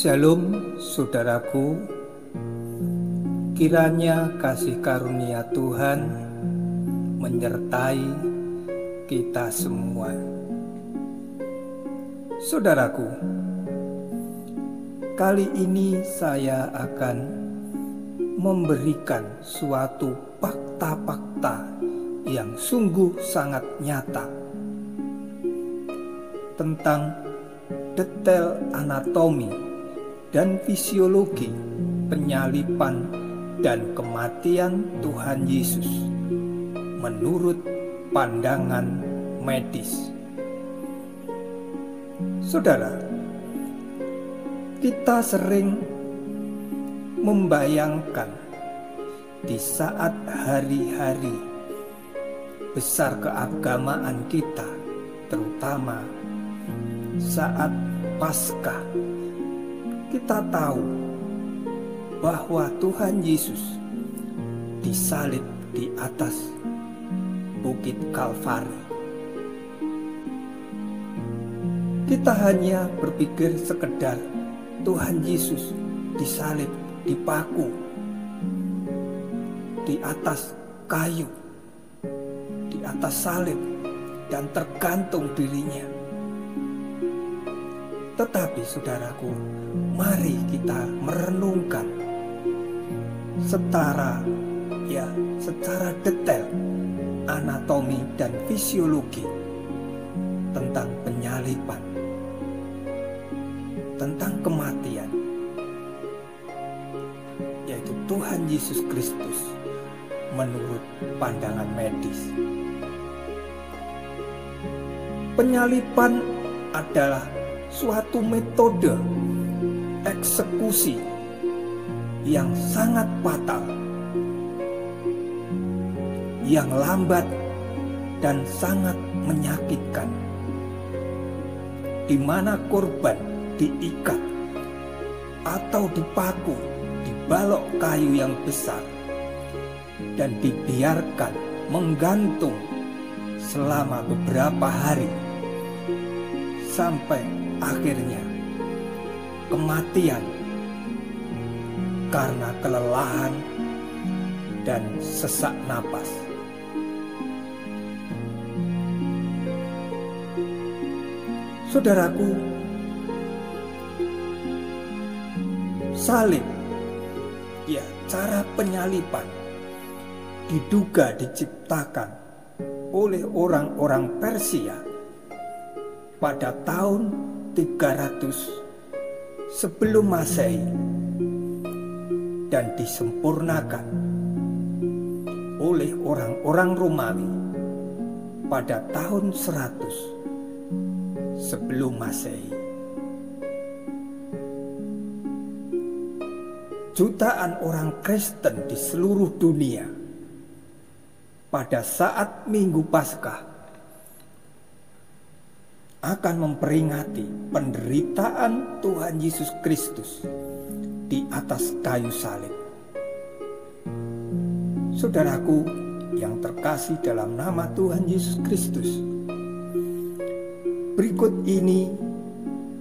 Shalom saudaraku, kiranya kasih karunia Tuhan menyertai kita semua. Saudaraku, kali ini saya akan memberikan suatu fakta-fakta yang sungguh sangat nyata tentang detail anatomi dan fisiologi penyaliban dan kematian Tuhan Yesus menurut pandangan medis. Saudara, kita sering membayangkan di saat hari-hari besar keagamaan kita, terutama saat Paskah, kita tahu bahwa Tuhan Yesus disalib di atas Bukit Kalvari. Kita hanya berpikir sekedar Tuhan Yesus disalib, dipaku di atas kayu, di atas salib, dan tergantung dirinya. Tetapi saudaraku, mari kita merenungkan secara detail anatomi dan fisiologi tentang penyaliban, tentang kematian, yaitu Tuhan Yesus Kristus menurut pandangan medis. Penyaliban adalah suatu metode eksekusi yang sangat fatal, yang lambat dan sangat menyakitkan, di mana korban diikat atau dipaku di balok kayu yang besar dan dibiarkan menggantung selama beberapa hari sampai akhirnya kematian karena kelelahan dan sesak napas. Saudaraku, salib, cara penyaliban diduga diciptakan oleh orang-orang Persia pada tahun 300 sebelum Masehi dan disempurnakan oleh orang-orang Romawi pada tahun 100 sebelum Masehi. Jutaan orang Kristen di seluruh dunia pada saat Minggu Paskah akan memperingati penderitaan Tuhan Yesus Kristus di atas kayu salib. Saudaraku yang terkasih dalam nama Tuhan Yesus Kristus, berikut ini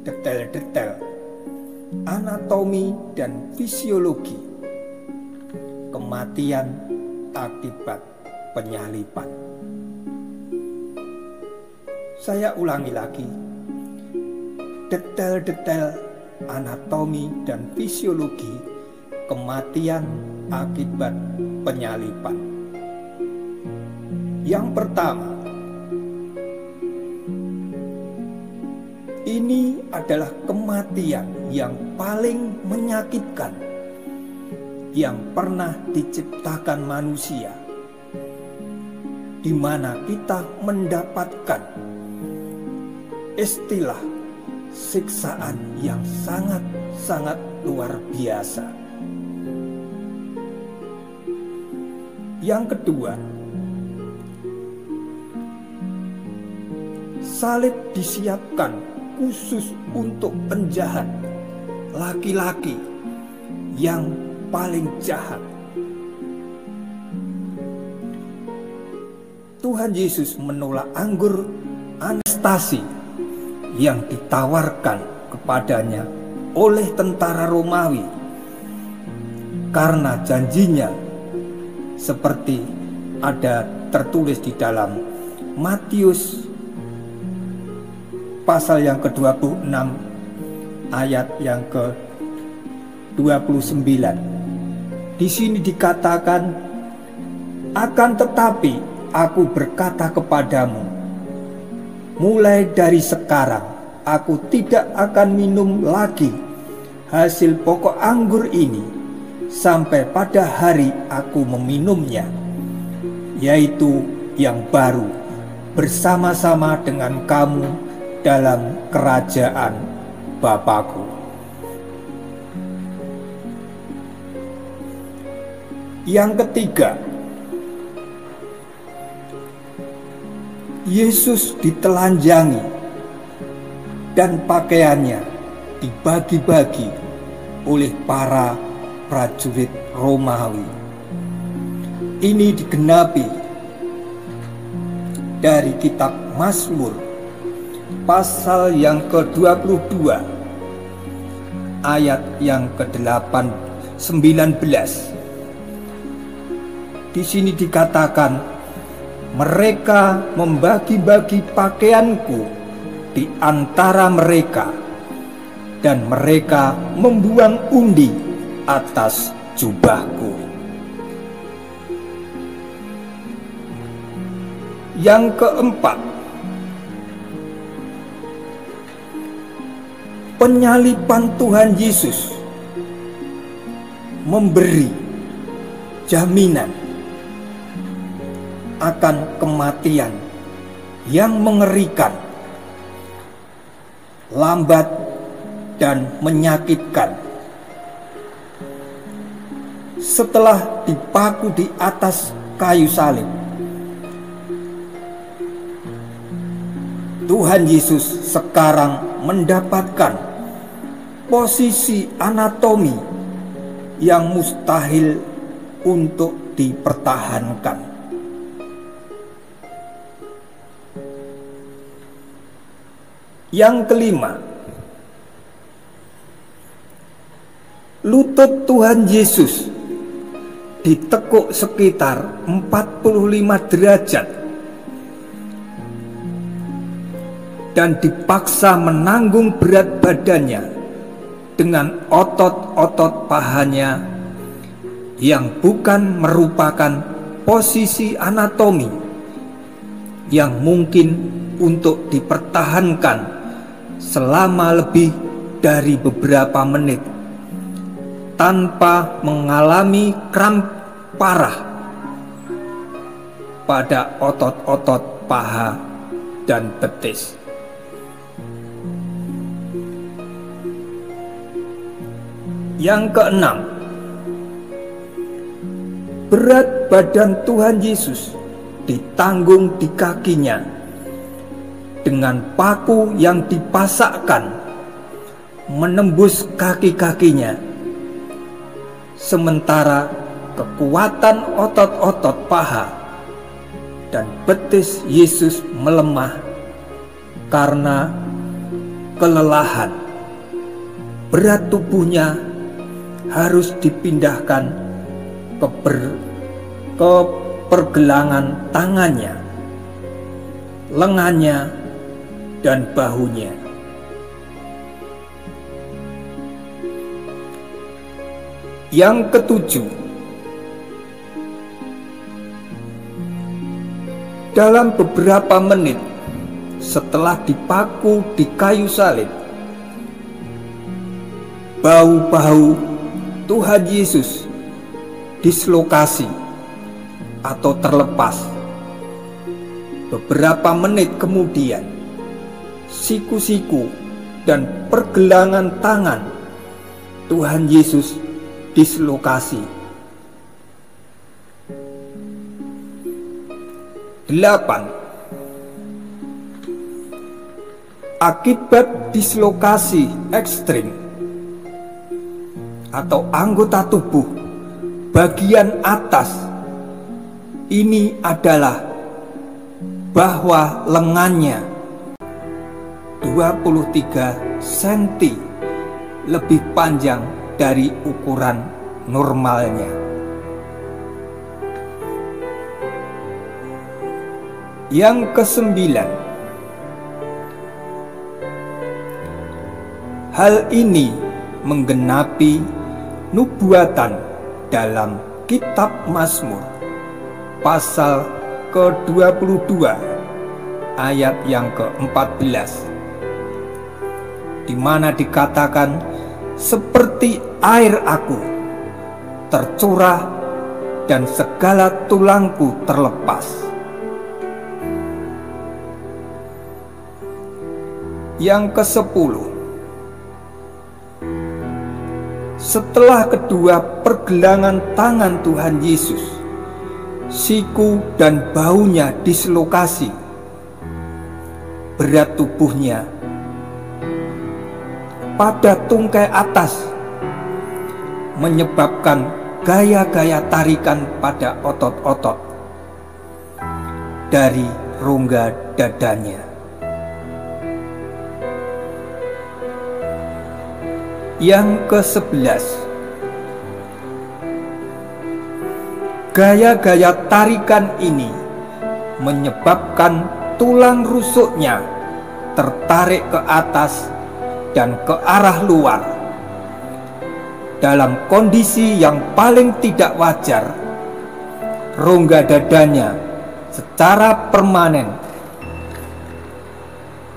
detail-detail anatomi dan fisiologi kematian akibat penyaliban. Saya ulangi lagi, detail-detail anatomi dan fisiologi kematian akibat penyaliban. Yang pertama, ini adalah kematian yang paling menyakitkan yang pernah diciptakan manusia, di mana kita mendapatkan istilah siksaan yang sangat luar biasa. Yang kedua, salib disiapkan khusus untuk penjahat, laki-laki yang paling jahat. Tuhan Yesus menolak anggur anestasi yang ditawarkan kepadanya oleh tentara Romawi, karena janjinya seperti ada tertulis di dalam Matius pasal yang ke-26 ayat yang ke-29. Di sini dikatakan, akan tetapi aku berkata kepadamu, mulai dari sekarang aku tidak akan minum lagi hasil pokok anggur ini sampai pada hari aku meminumnya, yaitu yang baru bersama-sama dengan kamu dalam kerajaan Bapakku. Yang ketiga, Yesus ditelanjangi dan pakaiannya dibagi-bagi oleh para prajurit Romawi. Ini digenapi dari kitab Mazmur pasal yang ke-22 ayat yang ke-19. Di sini dikatakan, mereka membagi-bagi pakaianku di antara mereka, dan mereka membuang undi atas jubahku. Yang keempat, penyaliban Tuhan Yesus memberi jaminan akan kematian yang mengerikan, lambat dan menyakitkan. Setelah dipaku di atas kayu salib, Tuhan Yesus sekarang mendapatkan posisi anatomi yang mustahil untuk dipertahankan. Yang kelima, lutut Tuhan Yesus ditekuk sekitar 45 derajat dan dipaksa menanggung berat badannya dengan otot-otot pahanya yang bukan merupakan posisi anatomi yang mungkin untuk dipertahankan selama lebih dari beberapa menit tanpa mengalami kram parah pada otot-otot paha dan betis. Yang keenam, berat badan Tuhan Yesus ditanggung di kakinya dengan paku yang dipasakkan menembus kaki-kakinya, sementara kekuatan otot-otot paha dan betis Yesus melemah karena kelelahan. Berat tubuhnya harus dipindahkan ke pergelangan tangannya, lengannya, dan bahunya. Yang ketujuh, dalam beberapa menit setelah dipaku di kayu salib, bahu-bahu Tuhan Yesus dislokasi atau terlepas. Beberapa menit kemudian, siku-siku dan pergelangan tangan Tuhan Yesus dislokasi. 8. Akibat dislokasi ekstrim atau anggota tubuh bagian atas ini adalah bahwa lengannya 23 cm lebih panjang dari ukuran normalnya. Yang kesembilan, hal ini menggenapi nubuatan dalam kitab Mazmur pasal ke-22 ayat yang ke-14, di mana dikatakan, seperti air aku tercurah dan segala tulangku terlepas. Yang ke-10, setelah kedua pergelangan tangan Tuhan Yesus, siku dan bahunya dislokasi, berat tubuhnya pada tungkai atas menyebabkan gaya-gaya tarikan pada otot-otot dari rongga dadanya. Yang ke-11, gaya-gaya tarikan ini menyebabkan tulang rusuknya tertarik ke atas dan ke arah luar. Dalam kondisi yang paling tidak wajar, rongga dadanya secara permanen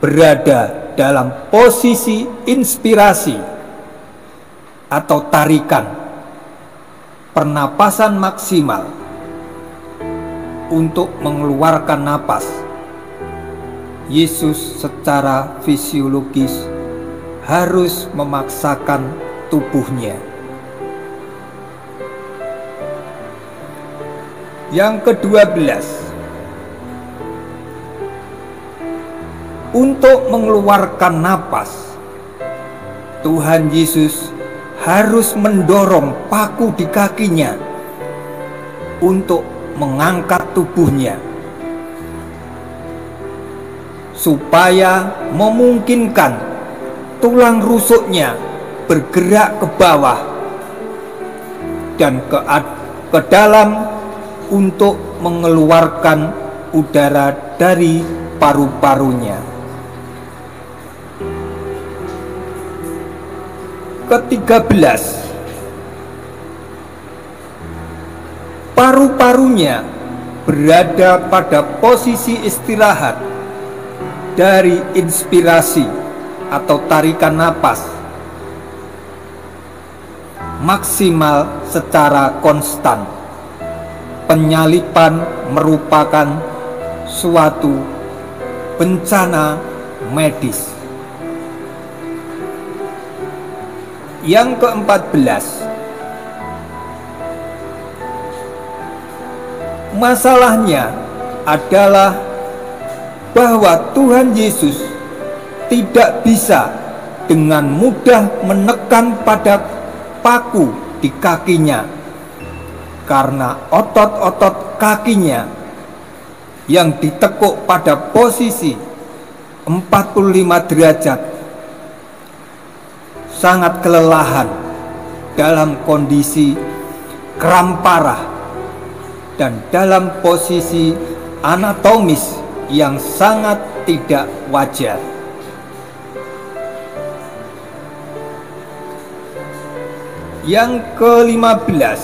berada dalam posisi inspirasi atau tarikan pernapasan maksimal untuk mengeluarkan napas. Yesus secara fisiologis harus memaksakan tubuhnya. Yang ke-12, untuk mengeluarkan napas, Tuhan Yesus harus mendorong paku di kakinya untuk mengangkat tubuhnya, supaya memungkinkan tulang rusuknya bergerak ke bawah dan ke dalam untuk mengeluarkan udara dari paru-parunya. Ke-13, paru-parunya berada pada posisi istirahat dari inspirasi atau tarikan napas maksimal secara konstan. Penyalipan merupakan suatu bencana medis. Yang ke-14, masalahnya adalah bahwa Tuhan Yesus tidak bisa dengan mudah menekan pada paku di kakinya, karena otot-otot kakinya yang ditekuk pada posisi 45 derajat sangat kelelahan dalam kondisi kram parah dan dalam posisi anatomis yang sangat tidak wajar. Yang ke-15,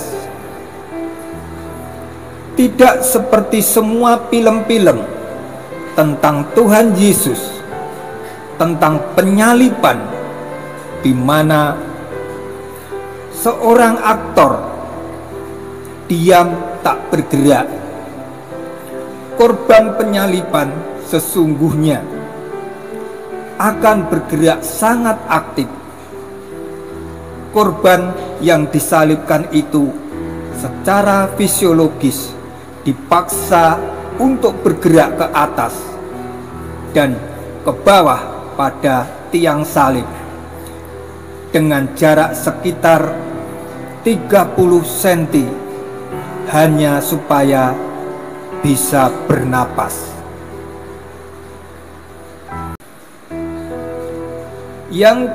tidak seperti semua film-film tentang Tuhan Yesus, tentang penyaliban, di mana seorang aktor diam tak bergerak. Korban penyaliban sesungguhnya akan bergerak sangat aktif. Korban yang disalibkan itu secara fisiologis dipaksa untuk bergerak ke atas dan ke bawah pada tiang salib dengan jarak sekitar 30 cm hanya supaya bisa bernapas. Yang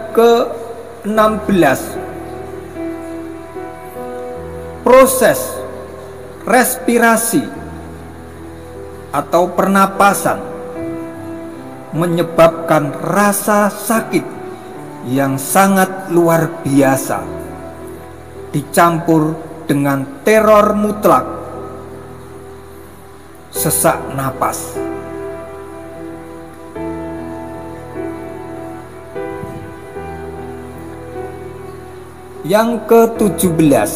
16. Proses respirasi atau pernapasan menyebabkan rasa sakit yang sangat luar biasa, dicampur dengan teror mutlak, sesak napas. Yang ke-17,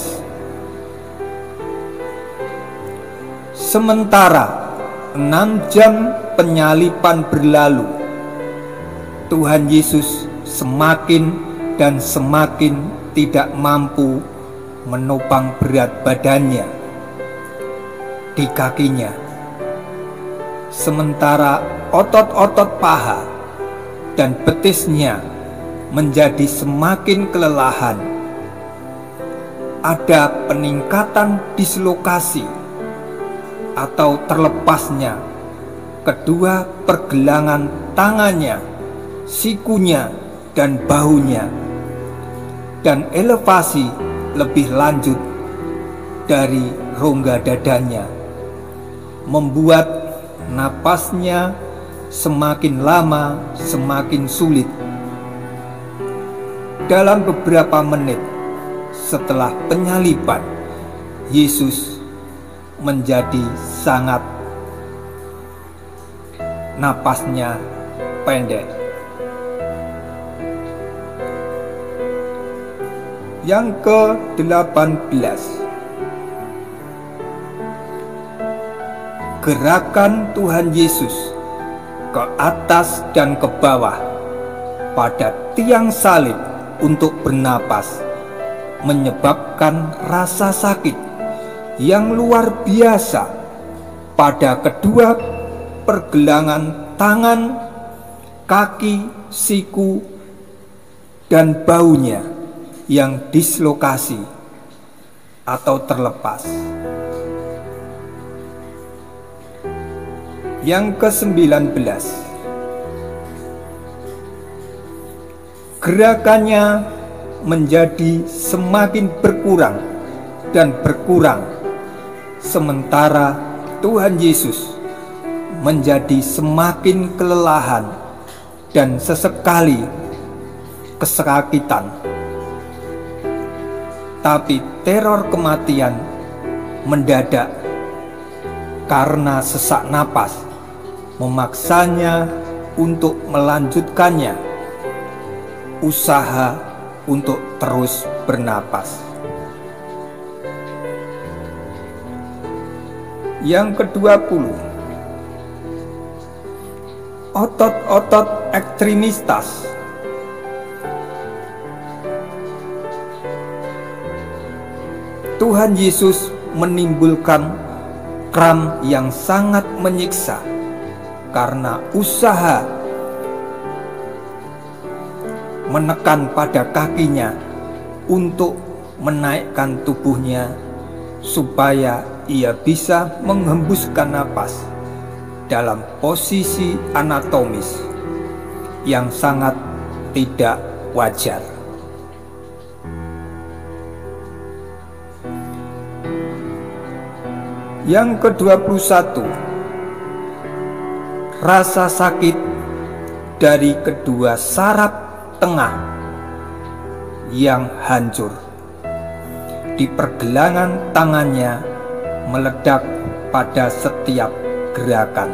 sementara 6 jam penyaliban berlalu, Tuhan Yesus semakin dan semakin tidak mampu menopang berat badannya di kakinya. Sementara otot-otot paha dan betisnya menjadi semakin kelelahan, ada peningkatan dislokasi atau terlepasnya kedua pergelangan tangannya, sikunya, dan bahunya, dan elevasi lebih lanjut dari rongga dadanya, membuat napasnya semakin lama semakin sulit. Dalam beberapa menit setelah penyaliban, Yesus menjadi sangat napasnya pendek. Yang ke-18, gerakan Tuhan Yesus ke atas dan ke bawah pada tiang salib untuk bernapas menyebabkan rasa sakit yang luar biasa pada kedua pergelangan tangan, kaki, siku, dan baunya yang dislokasi atau terlepas. Yang ke-19, gerakannya menjadi semakin berkurang dan berkurang, sementara Tuhan Yesus menjadi semakin kelelahan dan sesekali kesakitan. Tapi teror kematian mendadak karena sesak napas memaksanya untuk melanjutkannya usaha untuk terus bernapas. Yang ke-20, otot-otot ekstremitas. Tuhan Yesus menimbulkan kram yang sangat menyiksa karena usaha menekan pada kakinya untuk menaikkan tubuhnya supaya ia bisa menghembuskan napas dalam posisi anatomis yang sangat tidak wajar. Yang ke-21, rasa sakit dari kedua saraf tengah yang hancur di pergelangan tangannya meledak pada setiap gerakan.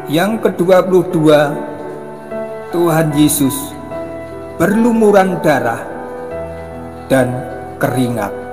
Yang ke-22, Tuhan Yesus berlumuran darah dan keringat.